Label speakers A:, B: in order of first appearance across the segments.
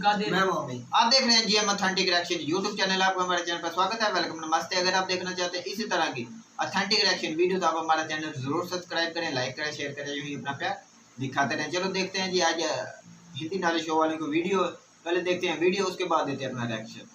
A: मैं आप देख रहे हैं GM authentic reaction YouTube channel. आपको हमारे चैनल पर स्वागत है, वेलकम, नमस्ते। अगर आप देखना चाहते हैं इसी तरह की ऑथेंटिक रिएक्शन वीडियो तो आप हमारा चैनल जरूर सब्सक्राइब करें, लाइक करें, शेयर करें, यूं ही अपना प्यार दिखाते रहें। चलो देखते हैं जी आज हिंदी नॉलेज शो वाले को वीडियो। पहले देखते हैं वीडियो, उसके बाद देते हैं अपना रिएक्शन।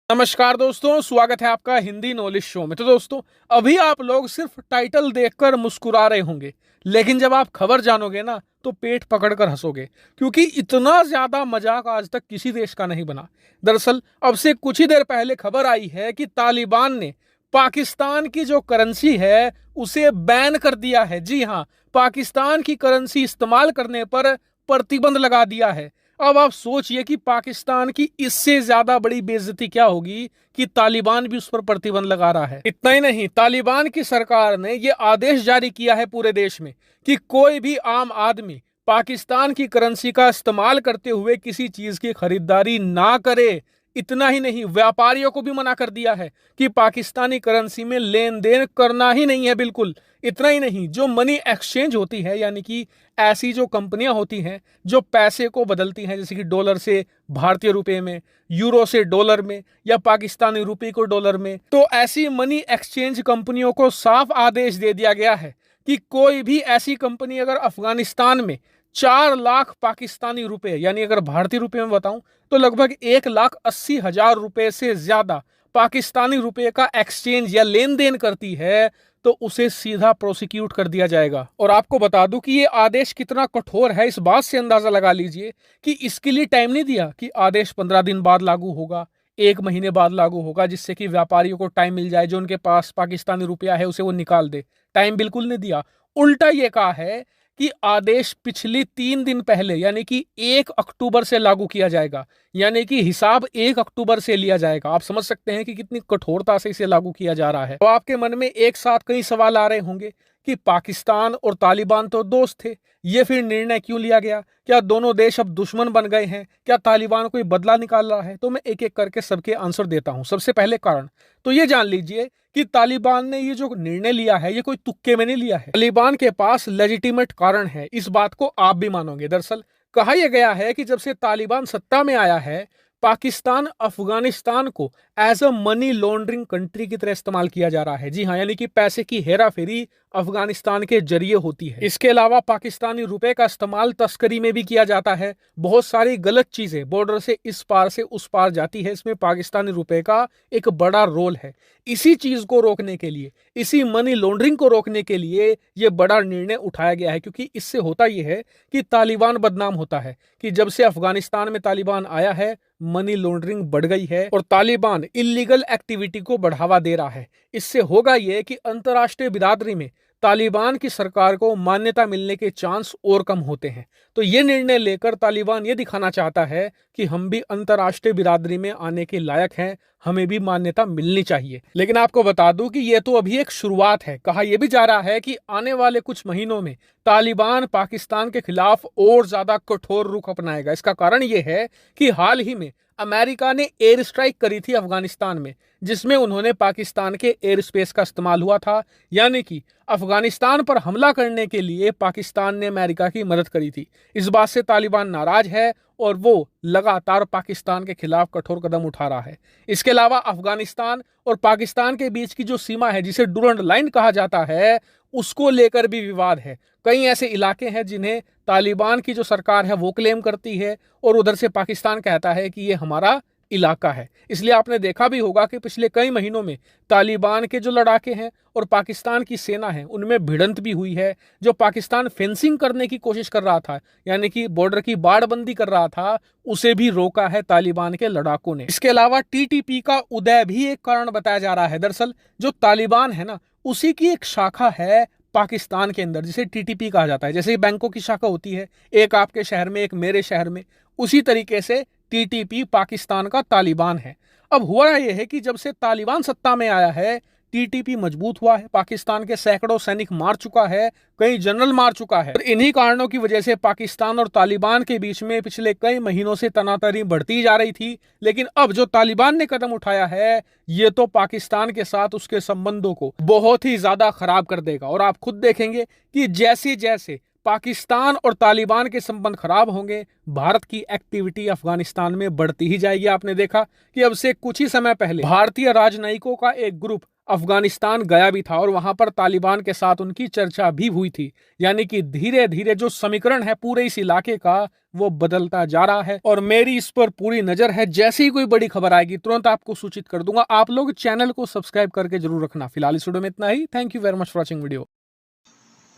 B: नमस्कार दोस्तों, स्वागत है आपका हिंदी नॉलेज शो में। तो दोस्तों, अभी आप लोग सिर्फ टाइटल देखकर मुस्कुरा रहे होंगे, लेकिन जब आप खबर जानोगे ना तो पेट पकड़कर हंसोगे, क्योंकि इतना ज्यादा मजाक आज तक किसी देश का नहीं बना। दरअसल अब से कुछ ही देर पहले खबर आई है कि तालिबान ने पाकिस्तान की जो करेंसी है उसे बैन कर दिया है। जी हाँ, पाकिस्तान की करेंसी इस्तेमाल करने पर प्रतिबंध लगा दिया है। अब आप सोचिए कि पाकिस्तान की इससे ज्यादा बड़ी बेइज्जती क्या होगी कि तालिबान भी उस पर प्रतिबंध लगा रहा है। इतना ही नहीं, तालिबान की सरकार ने यह आदेश जारी किया है पूरे देश में कि कोई भी आम आदमी पाकिस्तान की करेंसी का इस्तेमाल करते हुए किसी चीज की खरीदारी ना करे। इतना ही नहीं, व्यापारियों को भी मना कर दिया है कि पाकिस्तानी करेंसी में लेन देन करना ही नहीं है, बिल्कुल। इतना ही नहीं, जो मनी एक्सचेंज होती है, यानी कि ऐसी जो कंपनियां होती हैं जो पैसे को बदलती हैं, जैसे कि डॉलर से भारतीय रुपए में, यूरो से डॉलर में, या पाकिस्तानी रुपए को डॉलर में, तो ऐसी मनी एक्सचेंज कंपनियों को साफ आदेश दे दिया गया है कि कोई भी ऐसी कंपनी अगर अफगानिस्तान में 4 लाख पाकिस्तानी रुपए, यानी अगर भारतीय रुपए में बताऊं तो लगभग 1,80,000 रुपए से ज्यादा पाकिस्तानी रुपए का एक्सचेंज या लेन देन करती है तो उसे सीधा प्रोसिक्यूट कर दिया जाएगा। और आपको बता दूं कि ये आदेश कितना कठोर है, इस बात से अंदाजा लगा लीजिए कि इसके लिए टाइम नहीं दिया कि आदेश 15 दिन बाद लागू होगा, 1 महीने बाद लागू होगा, जिससे कि व्यापारियों को टाइम मिल जाए, जो उनके पास पाकिस्तानी रुपया है उसे वो निकाल दे। टाइम बिल्कुल नहीं दिया। उल्टा ये कहा है कि आदेश पिछली 3 दिन पहले, यानी कि 1 अक्टूबर से लागू किया जाएगा, यानी कि हिसाब 1 अक्टूबर से लिया जाएगा। आप समझ सकते हैं कि कितनी कठोरता से इसे लागू किया जा रहा है। तो आपके मन में एक साथ कई सवाल आ रहे होंगे कि पाकिस्तान और तालिबान तो दोस्त थे, ये फिर निर्णय क्यों लिया गया? क्या दोनों देश अब दुश्मन बन गए हैं? क्या तालिबान कोई बदला निकाल रहा है? तो मैं एक एक करके सबके आंसर देता हूं। सबसे पहले कारण तो ये जान लीजिए कि तालिबान ने ये जो निर्णय लिया है ये कोई तुक्के में नहीं लिया है। तालिबान के पास लेजिटिमेट कारण है, इस बात को आप भी मानोगे। दरअसल कहा यह गया है कि जब से तालिबान सत्ता में आया है, पाकिस्तान अफगानिस्तान को as a money laundering country की तरह इस्तेमाल किया जा रहा है। जी हाँ, यानी कि पैसे की हेरा फेरी अफगानिस्तान के जरिए होती है। इसके अलावा पाकिस्तानी रुपए का इस्तेमाल तस्करी में भी किया जाता है। बहुत सारी गलत चीजें बॉर्डर से इस पार से उस पार जाती है, इसमें पाकिस्तानी रुपए का एक बड़ा रोल है। इसी चीज को रोकने के लिए, इसी मनी लॉन्ड्रिंग को रोकने के लिए यह बड़ा निर्णय उठाया गया है, क्योंकि इससे होता यह है कि तालिबान बदनाम होता है कि जब से अफगानिस्तान में तालिबान आया है मनी लॉन्ड्रिंग बढ़ गई है और तालिबान इलीगल एक्टिविटी को बढ़ावा दे रहा है। इससे होगा यह कि अंतर्राष्ट्रीय बिरादरी में तालिबान की सरकार को मान्यता मिलने के चांस और कम होते हैं। तो ये निर्णय लेकर तालिबान ये दिखाना चाहता है कि हम भी अंतर्राष्ट्रीय बिरादरी में आने के लायक हैं, हमें भी मान्यता मिलनी चाहिए। लेकिन आपको बता दूं कि ये तो अभी एक शुरुआत है। कहा यह भी जा रहा है कि आने वाले कुछ महीनों में तालिबान पाकिस्तान के खिलाफ और ज्यादा कठोर रुख अपनाएगा। इसका कारण यह है कि हाल ही में अमेरिका ने एयर स्ट्राइक करी थी अफगानिस्तान में, जिसमें उन्होंने पाकिस्तान के एयर स्पेस का इस्तेमाल हुआ था, यानी कि अफगानिस्तान पर हमला करने के लिए पाकिस्तान ने अमेरिका की मदद करी थी। इस बात से तालिबान नाराज है और वो लगातार पाकिस्तान के खिलाफ कठोर कदम उठा रहा है। इसके अलावा अफगानिस्तान और पाकिस्तान के बीच की जो सीमा है, जिसे डुरंड लाइन कहा जाता है, उसको लेकर भी विवाद है। कई ऐसे इलाके हैं जिन्हें तालिबान की जो सरकार है वो क्लेम करती है और उधर से पाकिस्तान कहता है कि ये हमारा इलाका है। इसलिए आपने देखा भी होगा कि पिछले कई महीनों में तालिबान के जो लड़ाके हैं और पाकिस्तान की सेना है उनमें भिड़ंत भी हुई है। जो पाकिस्तान फेंसिंग करने की कोशिश कर रहा था, यानी कि बॉर्डर की बाड़बंदी कर रहा था, उसे भी रोका है तालिबान के लड़ाकों ने। इसके अलावा टीटीपी का उदय भी एक कारण बताया जा रहा है। दरअसल जो तालिबान है ना, उसी की एक शाखा है पाकिस्तान के अंदर, जिसे टीटीपी कहा जाता है। जैसे बैंकों की शाखा होती है, एक आपके शहर में, एक मेरे शहर में, उसी तरीके से टीटीपी पाकिस्तान का तालिबान है। अब हुआ यह है कि जब से तालिबान सत्ता में आया है, टीटीपी मजबूत हुआ है, पाकिस्तान के सैकड़ों सैनिक मार चुका है, कई जनरल मार चुका है। और इन्हीं कारणों की वजह से पाकिस्तान और तालिबान के बीच में पिछले कई महीनों से तनातनी बढ़ती जा रही थी। लेकिन अब जो तालिबान ने कदम उठाया है, ये तो पाकिस्तान के साथ उसके संबंधों को बहुत ही ज्यादा खराब कर देगा। और आप खुद देखेंगे कि जैसे जैसे पाकिस्तान और तालिबान के संबंध खराब होंगे, भारत की एक्टिविटी अफगानिस्तान में बढ़ती ही जाएगी। आपने देखा कि अब से कुछ ही समय पहले भारतीय राजनयिकों का एक ग्रुप अफगानिस्तान गया भी था और वहां पर तालिबान के साथ उनकी चर्चा भी हुई थी। यानी कि धीरे धीरे जो समीकरण है पूरे इस इलाके का वो बदलता जा रहा है और मेरी इस पर पूरी नजर है। जैसे ही कोई बड़ी खबर आएगी तुरंत आपको सूचित कर दूंगा। आप लोग चैनल को सब्सक्राइब करके जरूर रखना। फिलहाल इस वीडियो में इतना ही। Thank you very much for watching video.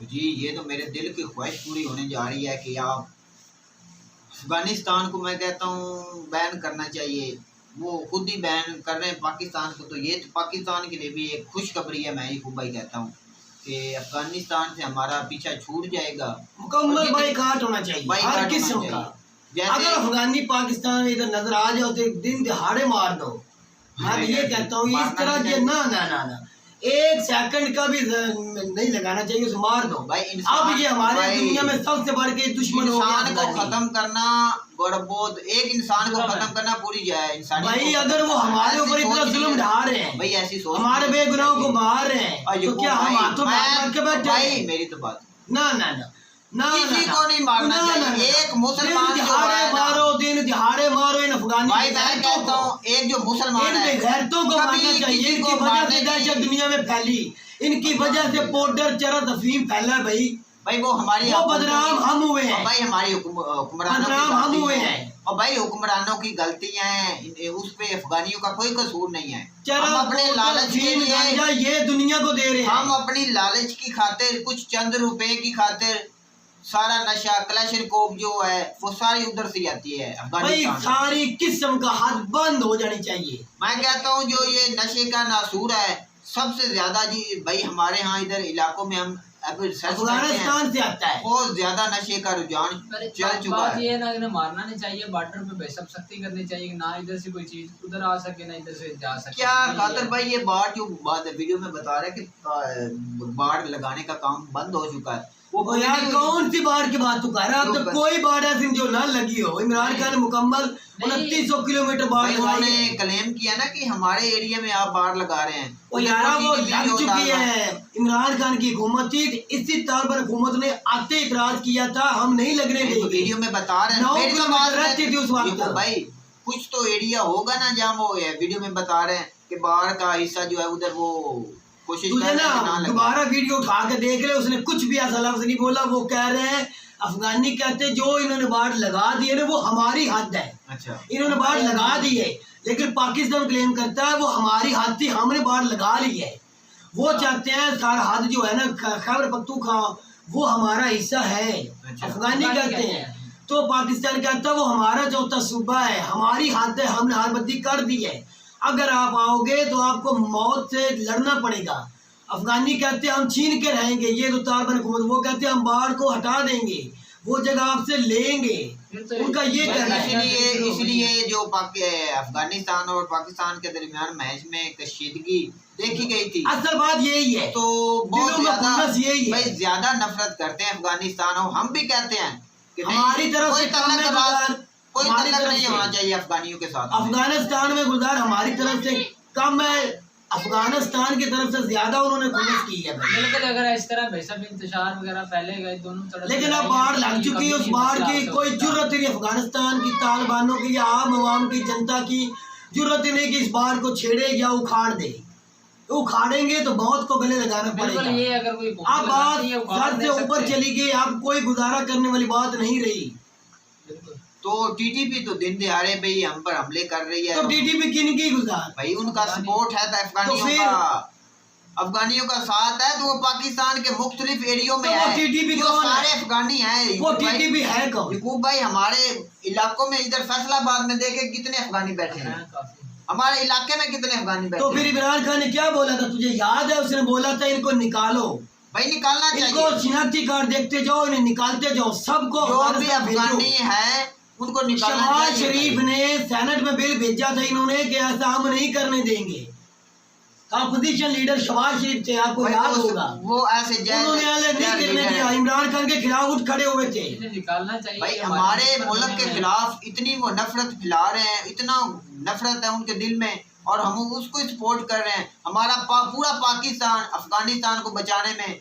A: जी ये तो मेरे दिल की ख्वाहिश पूरी होने जा रही है कि आप अफगानिस्तान को, मैं कहता हूँ, बैन करना चाहिए। वो खुद ही बैन कर रहे हैं पाकिस्तान को, तो ये तो पाकिस्तान के लिए भी एक खुशखबरी है। मैं खूब भाई कहता हूँ कि अफगानिस्तान से हमारा पीछा छूट जाएगा।
C: मुकम्मल बाइकाट होना चाहिए हर किस्म का। अगर अफगानी पाकिस्तान इधर नजर आ जाओ तो दिन दिहाड़े मार दो। मैं ये कहता हूँ इस तरह के ना ना ना ना एक सेकंड का भी नहीं लगाना चाहिए, उसे मार दो भाई। अब ये हमारे दुनिया में सबसे बड़ के दुश्मन हो गया।
A: इंसान को खत्म करना बहुत, एक इंसान को खत्म करना पूरी जाए इंसान
C: भाई। अगर वो हमारे ऊपर इतना जुल्म ढा रहे हैं
A: भाई, ऐसी सोच,
C: हमारे बेगुनाहों को मार रहे हैं, तो क्या हम हाथों में के बैठे?
A: भाई मेरी तो बात
C: ना ना ना ना,
A: किसी को नहीं मारना चाहिए। एक मुसलमान
C: दिहाड़े मारो, दिन दिहाड़े मारो इन अफगानी।
A: भाई मैं कहता हूँ एक जो मुसलमान है,
C: बेगैरतों को मारना चाहिए। इनकी वजह से दहशत दुनिया में फैली, इनकी वजह से पाउडर चरस अफीम फैला भाई
A: वो हमारी
C: वो बदनाम हम हुए हैं
A: भाई, हमारी
C: बदनाम हम हुए हैं।
A: और भाई हुक्मरानों की गलतियां हैं, उस पे अफगानियों का कोई कसूर नहीं है।
C: हम
A: अपने लालच के लिए
C: ये दुनिया को दे रहे हैं।
A: हम अपनी लालच की खातिर, कुछ चंद रुपए की खातिर सारा नशा क्लैशनकोव जो है वो सारी उधर से आती है
C: भाई। सारी किस्म का हाथ बंद हो जानी चाहिए।
A: मैं कहता हूँ जो ये नशे का नासूर है सबसे ज्यादा जी भाई हमारे यहाँ इधर इलाकों में, हम अभी
C: अफगानिस्तान से आता है।
A: बहुत ज्यादा नशे का रुझान चल चुका है।
D: ये ना इन्हें मारना नहीं चाहिए, बॉर्डर पे बेशक सख्ती करनी चाहिए, ना इधर से कोई चीज उधर आ सके ना इधर से जा सके।
A: क्या कादर भाई ये बाढ़ जो बात वीडियो में बता रहे कि बाढ़ लगाने का काम बंद हो चुका है,
C: वो यार कौन सी बाढ़ की बात तू कर रहा है? अब तो कोई बाढ़ ऐसी जो ना लगी हो। इमरान खान ने मुकम्मल 2900 किलोमीटर बाढ़
A: उन्होंने क्लेम किया ना कि हमारे एरिया में आप बाढ़ लगा रहे हैं।
C: वो यार वो लग चुकी है। इमरान खान की हुकूमत थी, इसी तौर पर हुकूमत ने आते इतराज किया था हम नहीं लगने देंगे।
A: वीडियो में बता रहे हैं भाई कुछ तो एरिया होगा ना जहाँ वो वीडियो में बता रहे हैं कि बाढ़ का हिस्सा जो है उधर वो
C: तुझे ना दोबारा वीडियो उठा के देख ले, उसने कुछ भी ऐसा लफ्ज नहीं बोला। वो कह रहे हैं अफगानी कहते जो इन्होंने बाढ़ लगा दी है ना वो हमारी हद है।
A: अच्छा
C: इन्होंने बाढ़ लगा दी है, लेकिन पाकिस्तान क्लेम करता है वो हमारी हद थी, हमने बाढ़ लगा ली है। वो चाहते हैं सारा हद जो है ना खैबर पख्तूनख्वा वो हमारा हिस्सा है। अफगानी कहते हैं तो पाकिस्तान कहता है वो हमारा चौथा सूबा है, हमारी हद है, हमने हदबंदी कर दी है। अगर आप आओगे तो आपको मौत से लड़ना पड़ेगा। अफगानी कहते हैं हम छीन के रहेंगे, ये तो तालिबान हुकूमत। वो कहते हैं हम बाढ़ को हटा देंगे, वो जगह आपसे लेंगे। उनका ये कहना है।
A: इसलिए जो अफगानिस्तान और पाकिस्तान के दरमियान मैच में कशीदगी देखी गई थी,
C: असल बात यही है।
A: तो बहुत
C: यही
A: भाई ज्यादा नफरत करते हैं अफगानिस्तान, और हम भी कहते हैं कि
C: हमारी तरफ से
A: कोई तल्लक नहीं होना चाहिए अफगानियों के साथ।
C: अफगानिस्तान में गुलजार हमारी तरफ से कम है, अफगानिस्तान की तरफ से ज्यादा उन्होंने कोशिश की है।
D: बिल्कुल अगर इस तरह बेशक इंतशार वगैरह फैले गए दोनों तरफ,
C: लेकिन अब बाढ़ लग चुकी है। उस बाढ़ की कोई जरूरत नहीं अफगानिस्तान की तालिबानों की या आम आवाम की जनता की जरूरत नहीं कि इस बाढ़ को छेड़े या उखाड़ दे। उखाड़ेंगे तो मौत को गले लगाना पड़ेगा।
D: ये अगर कोई
C: अब बात सर से ऊपर चली गई, अब कोई गुजारा करने वाली बात नहीं रही।
A: तो टीटीपी तो दिन दिहाड़े भाई हम पर हमले कर रही है।
C: तो टीटीपी किन की गुजार
A: भाई उनका सपोर्ट है तो अफगानियों का, अफगानियों का साथ है, तो वो पाकिस्तान के मुख्तलिफ एरियो में है।
C: टीटीपी
A: जो सारे अफगानी है
C: वो टीटीपी है कौन?
A: यकूब भाई हमारे इलाकों में इधर फैसलाबाद में देखे कितने अफगानी बैठे हैं, हमारे इलाके में कितने अफगानी बैठे।
C: तो फिर इमरान खान ने क्या बोला था तुझे याद है? उसने बोला था इनको निकालो।
A: भाई निकालना चाहिए,
C: इनको शिनाख्ती कार्ड देखते जाओ, इन्हें निकालते जाओ सबको।
A: जो भी अफगानी है उनको निकालना चाहिए।
C: शहबाज शरीफ ने सेनेट में बिल भेजा था इन्होंने कि ऐसा हम नहीं करने देंगे। अपोजिशन लीडर शहबाज शरीफ थे, आपको याद होगा।
A: वो ऐसे
C: उन्होंने नहीं करने दिया, इमरान खान के खिलाफ उठ खड़े हुए थे।
D: निकालना चाहिए
A: भाई हमारे मुल्क के खिलाफ इतनी वो नफरत फैला रहे हैं, इतना नफरत है उनके दिल में और हम उसको सपोर्ट कर रहे हैं। हमारा पूरा पाकिस्तान अफगानिस्तान को बचाने में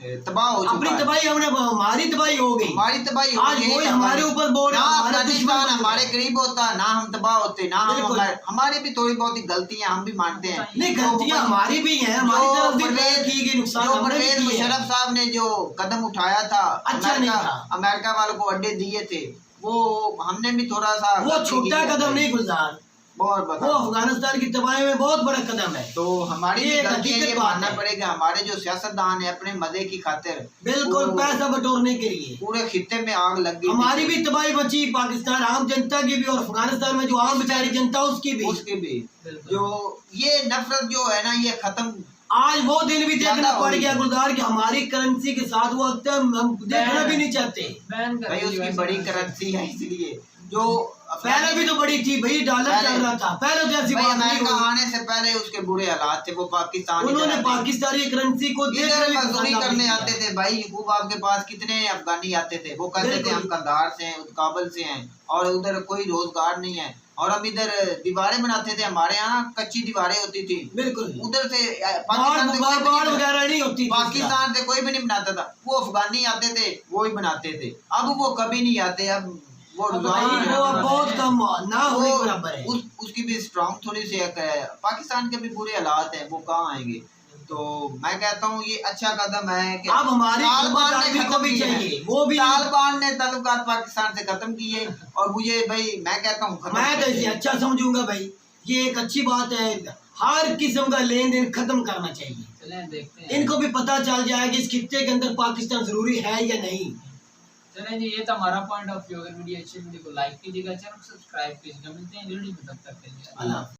A: तबाह हो
C: अपनी
A: चुका है।
C: तबाही हमने, हमारी तबाही हो गई,
A: हमारी तबाही हो
C: आज
A: गई
C: वही
A: है।
C: हमारे ऊपर बोल
A: ना
C: रहा है, हमारे
A: अफगानिस्तान
C: दुश्मन
A: हमारे करीब होता, ना हम तबाह होते, ना हम
C: बिल्कुल।
A: हमारी भी थोड़ी बहुत ही गलतियां हम भी मानते हैं।
C: नहीं, गलतियां हमारी भी हैं, हमारी तरफ भी की गई, नुकसान
A: जो
C: हमने भी
A: परवेज
C: किए हैं।
A: मुशर्रफ साहब ने जो कदम उठाया था,
C: अच्छा नहीं था।
A: अमेरिका वालों को अड्डे दिए थे, वो हमने भी थोड़ा सा
C: वो छोटा कदम नहीं गुलजार,
A: बहुत
C: वो
A: बता।
C: अफगानिस्तान की तबाही में बहुत बड़ा कदम है।
A: तो हमारी
C: ये
A: भी
C: एक
A: गलती है,
C: हकीकत
A: ये
C: बात
A: मानना
C: है।
A: पड़ेगा। हमारे जो सियासतदान है अपने मजे की खातिर
C: बिल्कुल
A: वो
C: पैसा बटोरने के लिए
A: पूरे खित्ते में आग लग गई।
C: हमारी भी तबाही बची, पाकिस्तान आम जनता की भी, और अफगानिस्तान में जो आम बेचारी जनता उसकी भी।
A: उसके भी
D: बिल्कुल।
A: जो ये नफरत जो है ना, ये खत्म।
C: आज वो दिन भी देखना
A: ज्यादा
C: पड़
A: हो
C: गया
A: गई।
C: गुलजार कि हमारी करेंसी के साथ वो अब तक हम देखना भी नहीं चाहते।
D: बैन कर
A: भाई
D: दी
A: उसकी
D: वैसे
A: बड़ी
D: करेंसी।
A: करेंसी है, इसलिए जो
C: पहले भी तो बड़ी थी भाई, डॉलर
A: पहले-
C: चल रहा था, पहले तो ऐसी
A: भाई
C: बात नहीं
A: अमेरिका
C: हुई।
A: आने से पहले उसके बुरे हालात थे। वो पाकिस्तान
C: उन्होंने पाकिस्तानी करेंसी को
A: इधर
C: देखकर भी
A: मजदूरी
C: पसंद
A: करने
C: नहीं
A: आते
C: किया।
A: थे भाई। खूब आपके पास कितने अफगानी आते थे, वो कहते थे
C: बिल्कुल।
A: हम कंधार से हैं, काबुल से हैं, और उधर कोई रोजगार नहीं है, और हम इधर दीवारें बनाते थे। हमारे यहाँ कच्ची दीवारें होती थी,
C: बिल्कुल
A: उधर से
C: बाढ़
A: से कोई भी
C: बाढ़
A: नहीं
C: वगैरह नहीं होती थी उसका।
A: पाकिस्तान से कोई भी नहीं बनाता था। वो अफगानी आते थे, वो ही बनाते थे। अब वो कभी नहीं आते। अब वो
D: अब
A: रुझान
C: भाई
A: ही
C: वो
A: नहीं
C: अब
A: है।
C: बहुत कम ना होने
A: वो
C: के बराबर है।
A: उसकी भी स्ट्रांग थोड़ी सी एक है। पाकिस्तान के भी बुरे हालात हैं, वो कहाँ आएंगे। तो मैं कहता हूँ ये अच्छा कदम है कि
C: अब हमारी
A: तालिबान
C: हुकूमत
A: ने
C: को
A: खत्म
C: भी
A: किए हैं।
C: चाहिए, वो भी
A: तालिबान ने ताल्लुकात पाकिस्तान से खत्म किए, और मुझे भाई मैं कहता हूँ खत्म
C: मैं तो
A: करने
C: इसे
A: चाहिए।
C: अच्छा समझूंगा भाई, ये एक अच्छी बात है। हर किस्म का लेन देन खत्म करना चाहिए।
D: चलें देखते हैं।
C: इनको भी पता चल जाए कि इस खित्ते के अंदर पाकिस्तान जरूरी है या नहीं।
D: चलें जी, ये था हमारा पॉइंट ऑफ व्यू। अगर वीडियो अच्छी वीडियो को लाइक कीजिएगा, चैनल को सब्सक्राइब कीजिएगा। मिलते हैं वीडियो में, तब तक के लिए
C: अल्लाह।